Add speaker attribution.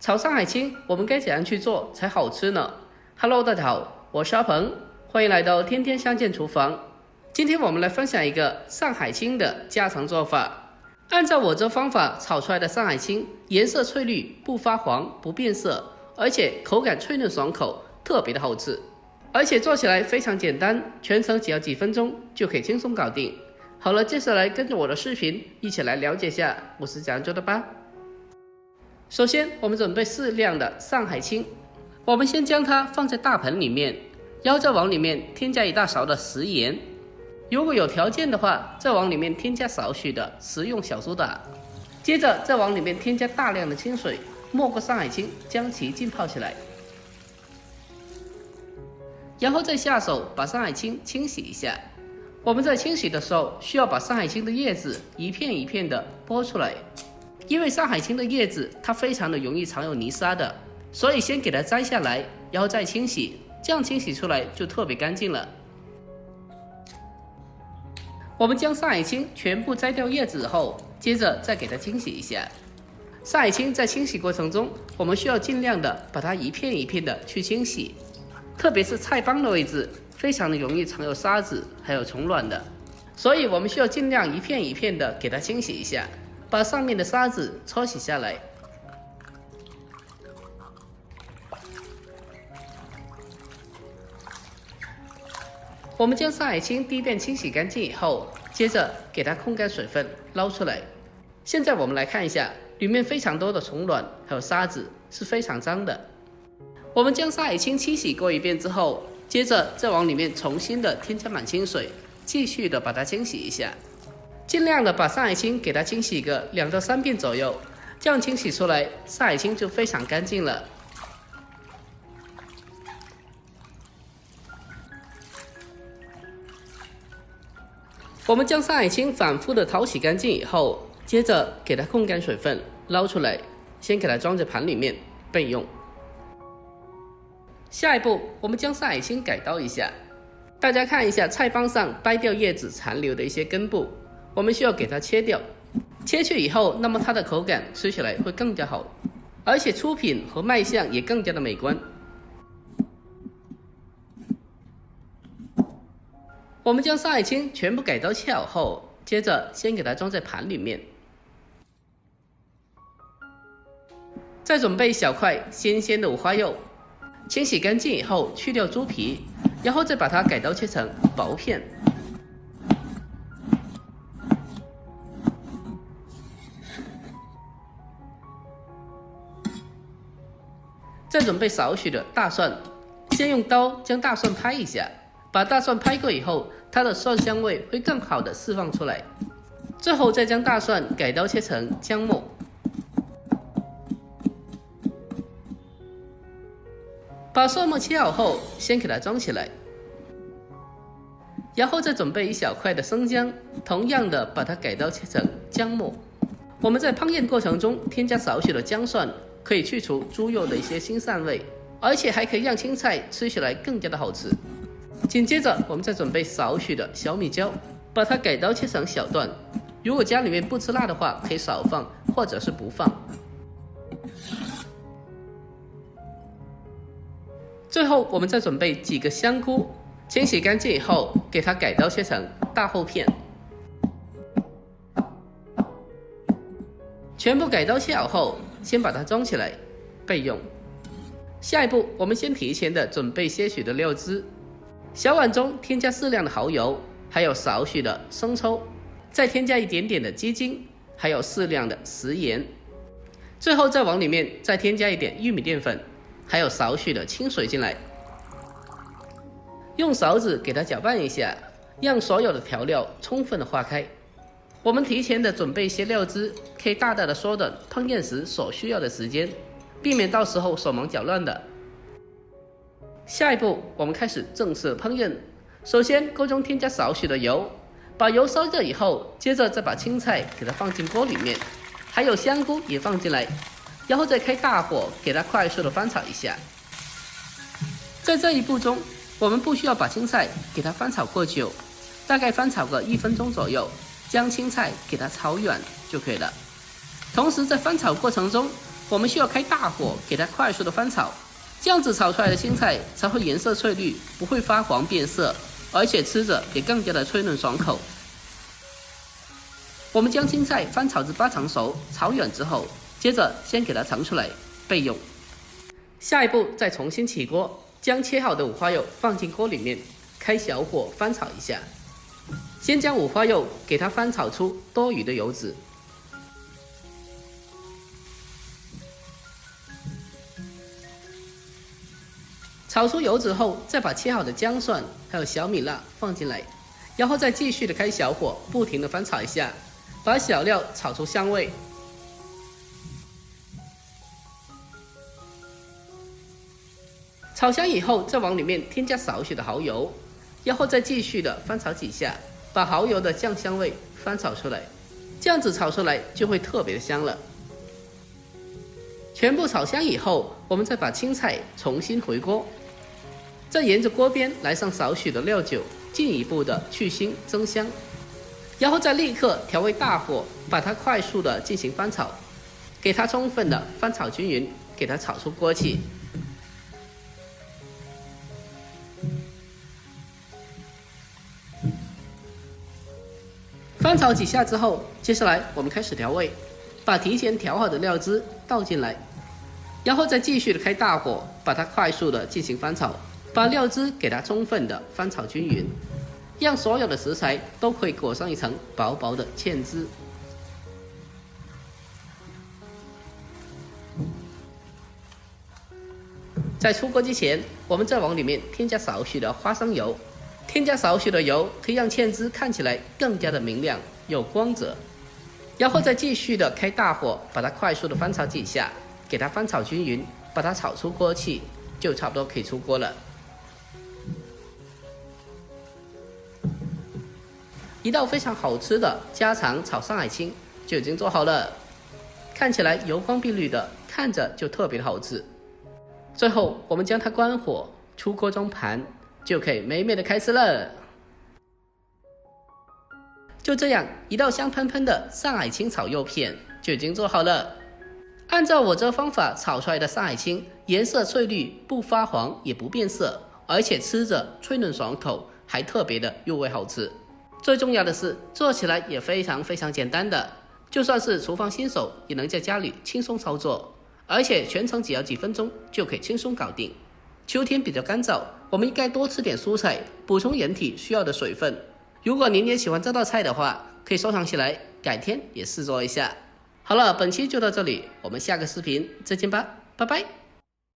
Speaker 1: 炒上海青，我们该怎样去做才好吃呢 ？Hello， 大家好，我是阿鹏，欢迎来到天天相见厨房。今天我们来分享一个上海青的家常做法。按照我这方法炒出来的上海青，颜色翠绿，不发黄，不变色，而且口感脆嫩爽口，特别的好吃。而且做起来非常简单，全程只要几分钟就可以轻松搞定。好了，接下来跟着我的视频一起来了解一下我是怎样做的吧。首先，我们准备适量的上海青，我们先将它放在大盆里面，然后再往里面添加1大勺的食盐。如果有条件的话，再往里面添加少许的食用小苏打。接着再往里面添加大量的清水，没过上海青，将其浸泡起来。然后再下手把上海青清洗一下。我们在清洗的时候，需要把上海青的叶子一片一片的剥出来。因为上海青的叶子它非常的容易藏有泥沙的，所以先给它摘下来，然后再清洗，这样清洗出来就特别干净了。我们将上海青全部摘掉叶子后，接着再给它清洗一下。上海青在清洗过程中，我们需要尽量的把它一片一片的去清洗，特别是菜帮的位置，非常的容易藏有沙子还有虫卵的，所以我们需要尽量一片一片的给它清洗一下，把上面的沙子搓洗下来。我们将上海青第一遍清洗干净以后，接着给它控干水分，捞出来。现在我们来看一下，里面非常多的虫卵还有沙子，是非常脏的。我们将上海青清洗过一遍之后，接着再往里面重新的添加满清水，继续的把它清洗一下。尽量的把上海青给它清洗个2到3遍左右，这样清洗出来上海青就非常干净了。我们将上海青反复的淘洗干净以后，接着给它控干水分，捞出来，先给它装在盘里面备用。下一步，我们将上海青改刀一下。大家看一下菜帮上掰掉叶子残留的一些根部，我们需要给它切掉。切去以后，那么它的口感吃起来会更加好，而且出品和卖相也更加的美观。我们将上海青全部改刀切好后，接着先给它装在盘里面。再准备1小块新鲜的五花肉，清洗干净以后去掉猪皮，然后再把它改刀切成薄片。再准备少许的大蒜，先用刀将大蒜拍一下，把大蒜拍过以后，它的蒜香味会更好的释放出来。最后再将大蒜改刀切成姜末。把蒜末切好后，先给它装起来，然后再准备1小块的生姜，同样的把它改刀切成姜末。我们在烹饪过程中添加少许的姜蒜，可以去除猪肉的一些腥膻味，而且还可以让青菜吃起来更加的好吃。紧接着我们再准备少许的小米椒，把它改刀切成小段，如果家里面不吃辣的话，可以少放或者是不放。最后我们再准备几个香菇，清洗干净以后给它改刀切成大厚片。全部改刀切好后，先把它装起来备用。下一步，我们先提前的准备些许的料汁，小碗中添加适量的蚝油，还有少许的生抽，再添加一点点的鸡精，还有适量的食盐。最后再往里面再添加一点玉米淀粉，还有少许的清水进来，用勺子给它搅拌一下，让所有的调料充分的化开。我们提前的准备一些料汁，可以大大的缩短烹饪时所需要的时间，避免到时候手忙脚乱的。下一步，我们开始正式烹饪。首先，锅中添加少许的油，把油烧热以后，接着再把青菜给它放进锅里面，还有香菇也放进来，然后再开大火给它快速的翻炒一下。在这一步中，我们不需要把青菜给它翻炒过久，大概翻炒个1分钟左右，将青菜给它炒软就可以了。同时在翻炒过程中，我们需要开大火，给它快速的翻炒，这样子炒出来的青菜才会颜色翠绿，不会发黄变色，而且吃着也更加的脆嫩爽口。我们将青菜翻炒至8成熟，炒软之后，接着先给它盛出来备用。下一步再重新起锅，将切好的五花肉放进锅里面，开小火翻炒一下。先将五花肉给它翻炒出多余的油脂，炒出油脂后，再把切好的姜蒜还有小米辣放进来，然后再继续的开小火，不停的翻炒一下，把小料炒出香味。炒香以后，再往里面添加少许的蚝油，然后再继续的翻炒几下，把蚝油的酱香味翻炒出来，这样子炒出来就会特别的香了。全部炒香以后，我们再把青菜重新回锅，再沿着锅边来上少许的料酒，进一步的去腥增香，然后再立刻调为大火，把它快速的进行翻炒，给它充分的翻炒均匀，给它炒出锅气。翻炒几下之后，接下来我们开始调味，把提前调好的料汁倒进来，然后再继续的开大火，把它快速的进行翻炒，把料汁给它充分的翻炒均匀，让所有的食材都可以裹上一层薄薄的芡汁。在出锅之前，我们再往里面添加少许的花生油。添加少许的油，可以让芡汁看起来更加的明亮有光泽，然后再继续的开大火，把它快速的翻炒几下，给它翻炒均匀，把它炒出锅气，就差不多可以出锅了。一道非常好吃的家常炒上海青就已经做好了，看起来油光碧绿的，看着就特别的好吃。最后我们将它关火，出锅装盘，就可以美美的开吃了。就这样，一道香喷喷的上海青炒肉片就已经做好了。按照我这方法炒出来的上海青，颜色翠绿，不发黄也不变色，而且吃着脆嫩爽口，还特别的入味好吃。最重要的是，做起来也非常简单的，就算是厨房新手也能在家里轻松操作，而且全程只要几分钟就可以轻松搞定。秋天比较干燥，我们应该多吃点蔬菜，补充人体需要的水分。如果您也喜欢这道菜的话，可以收藏起来，改天也试做一下。好了，本期就到这里，我们下个视频再见吧，拜拜。